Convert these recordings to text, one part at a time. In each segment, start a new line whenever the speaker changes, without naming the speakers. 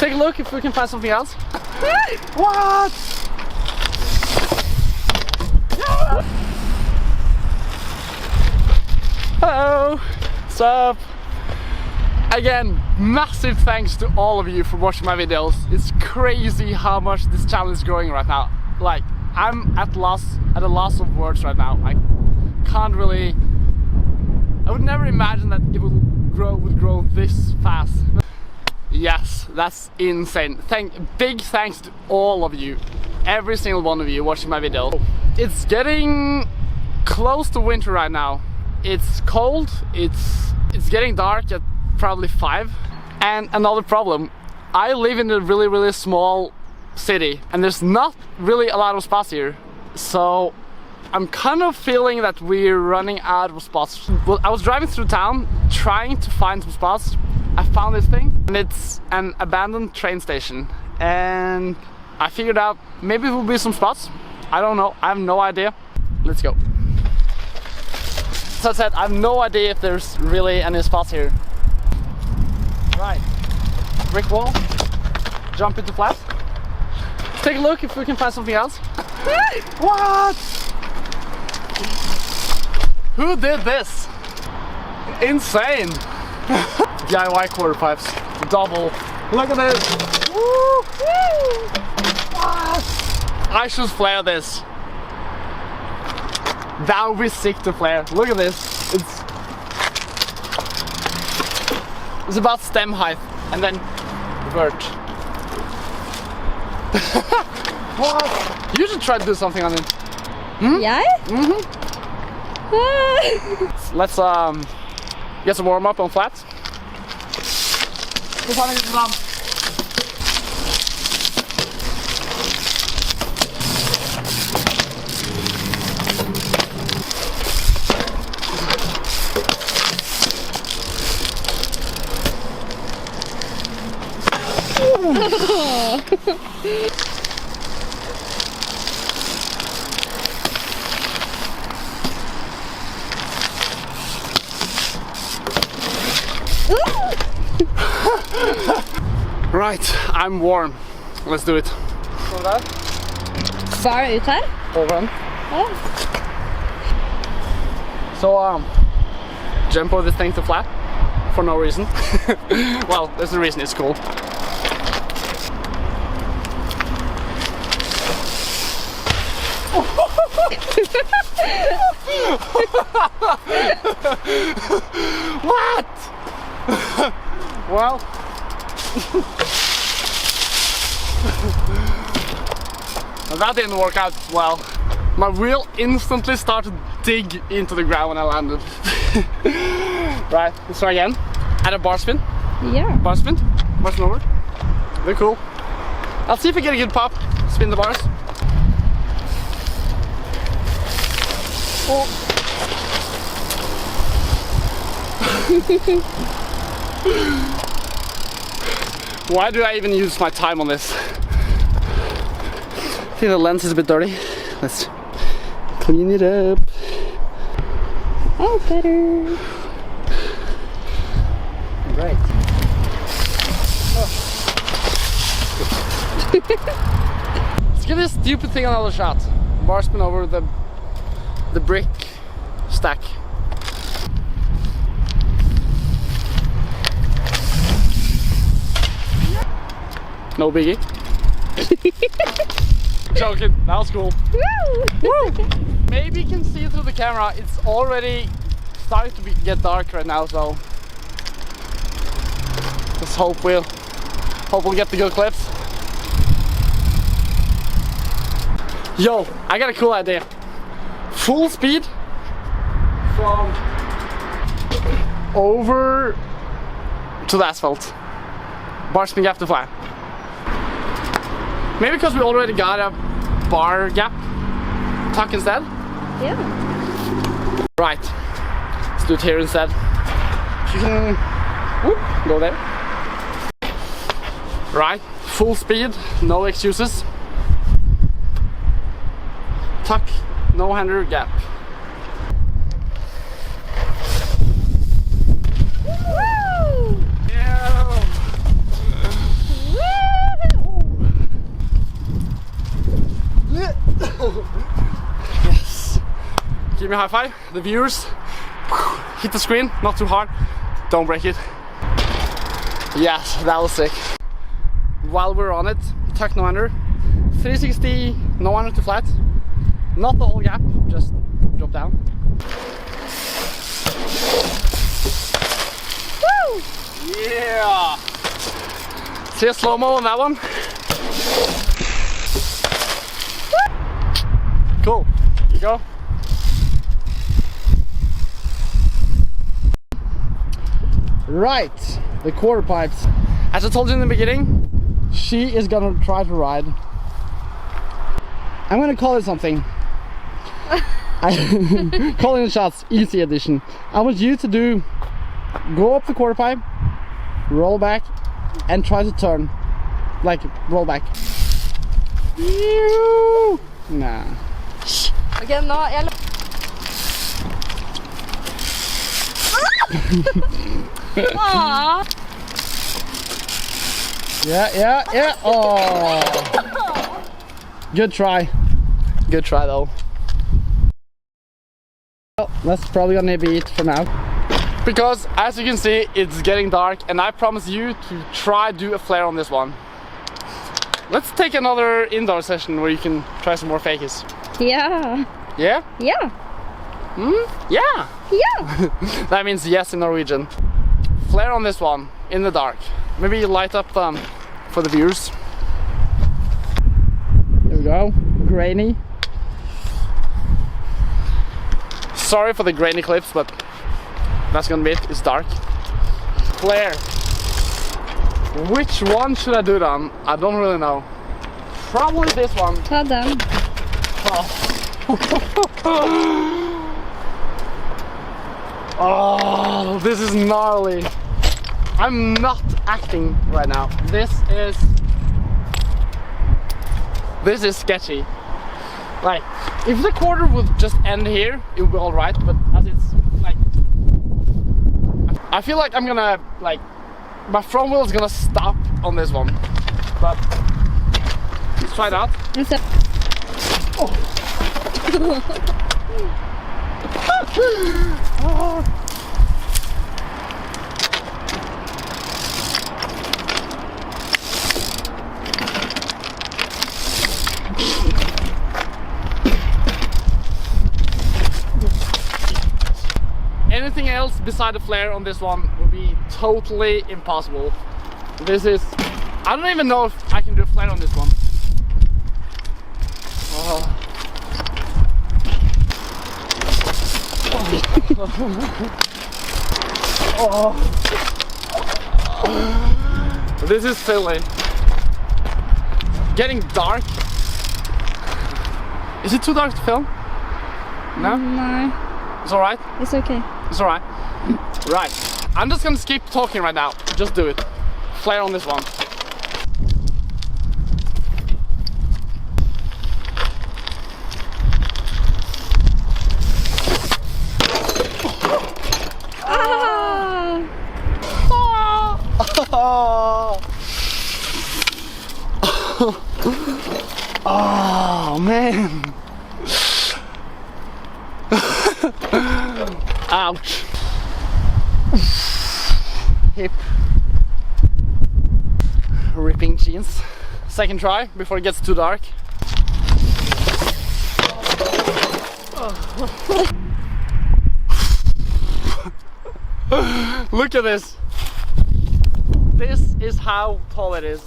take a look if we can find something else. What? Hello, what's up? Again, massive thanks to all of you for watching my videos. It's crazy how much this channel is growing right now. Like, I'm at a loss of words right now. I can't really, I would never imagine that it would grow this fast. Yes, that's insane. Big thanks to all of you, every single one of you watching my video. It's getting close to winter right now. It's cold, it's getting dark at probably 5. And another problem, I live in a really small city and there's not really a lot of spots here. So I'm kind of feeling that we're running out of spots. Well, I was driving through town trying to find some spots. I found this thing and it's an abandoned train station. And I figured out maybe there will be some spots. I don't know, I have no idea. Let's go. As I said, I have no idea if there's really any spots here. Right, brick wall, jump into flat. Let's take a look if we can find something else. What? Who did this? Insane! DIY quarter pipes, double. Look at this! Woo! What? I should flare this. That would be sick to flare. Look at this. It's about stem height and then vert. What? You should try to do something on it. Hmm?
Yeah?
Let's get some warm up on flats. Right, I'm warm. Let's do it.
Bare ut her?
Over.
Ja.
So, jump over this thing to flat for no reason. Well, there's a reason, it's cool. What? Well, that didn't work out well. My wheel instantly started to dig into the ground when I landed. Right, let's try again. Add a bar spin.
Yeah.
Bar spin. Bar spin over. Very cool. I'll see if I get a good pop. Spin the bars. Oh. Why do I even use my time on this? I think the lens is a bit dirty. Let's clean it up.
Oh, better.
Right. Oh. Let's give this stupid thing another shot. Bar spin over the brick stack. No biggie. Joking, that was cool. Woo! Woo! Maybe you can see through the camera, it's already starting to get dark right now, so let's hope we'll get the good clips. Yo, I got a cool idea. Full speed from over to the asphalt. Bar spin gap to flat. Maybe because we already got a bar gap tuck instead?
Yeah.
Right, let's do it here instead. You can whoop, go there. Right, full speed, no excuses. Tuck, no hander gap.
Woo!
Yeah.
Woo!
me a high five. The viewers, hit the screen, not too hard. Don't break it. Yes, that was sick. While we're on it, tuck no under. 360 no under to flat. Not the whole gap, just drop down. Woo! Yeah! See a slow-mo on that one? Cool. Here you go. Right, the quarter pipes. As I told you in the beginning, she is gonna try to ride. I'm gonna call it something. Calling the shots, easy edition. I want you to go up the quarter pipe, roll back, and try to turn. Like, roll back. Nah.
Okay, nå jeg...
Yeah. Oh. Good try. Good try though. Well, that's probably gonna be it for now. Because as you can see, it's getting dark and I promise you to try do a flare on this one. Let's take another indoor session where you can try some more fakies.
Yeah.
Yeah?
Yeah.
Yeah.
Yeah.
That means yes in Norwegian. Flare on this one in the dark. Maybe you light up for the viewers. There we go. Grainy. Sorry for the grainy clips, but that's gonna be it. It's dark. Flare. Which one should I do then? I don't really know. Probably this one.
Ta den.
Oh, this is gnarly. I'm not acting right now. This is sketchy. Like, if the quarter would just end here, it would be alright, but as it's like, I feel like I'm gonna, like, my front wheel is gonna stop on this one. But let's try that. Oh. Anything else beside the flare on this one would be totally impossible. This is... I don't even know if I can do a flare on this one. Oh. Oh. This is silly. Getting dark. Is it too dark to film? No?
No.
It's alright?
It's okay.
It's alright. Right. I'm just gonna keep talking right now. Just do it. Flare on this one. Oh man. Ouch. Hip. Ripping jeans. Second try before it gets too dark. Look at this. This is how tall it is.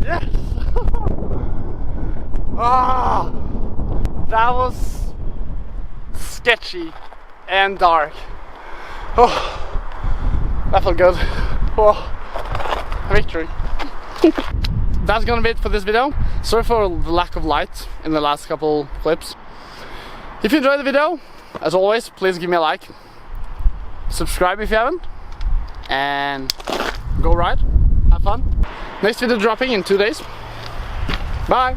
Yes! Ah, that was sketchy and dark. Oh, that felt good. Oh, victory. That's gonna be it for this video. Sorry for the lack of light in the last couple clips. If you enjoyed the video, as always, please give me a like. Subscribe if you haven't. And go ride. Have fun. Next video dropping in 2 days. Bye.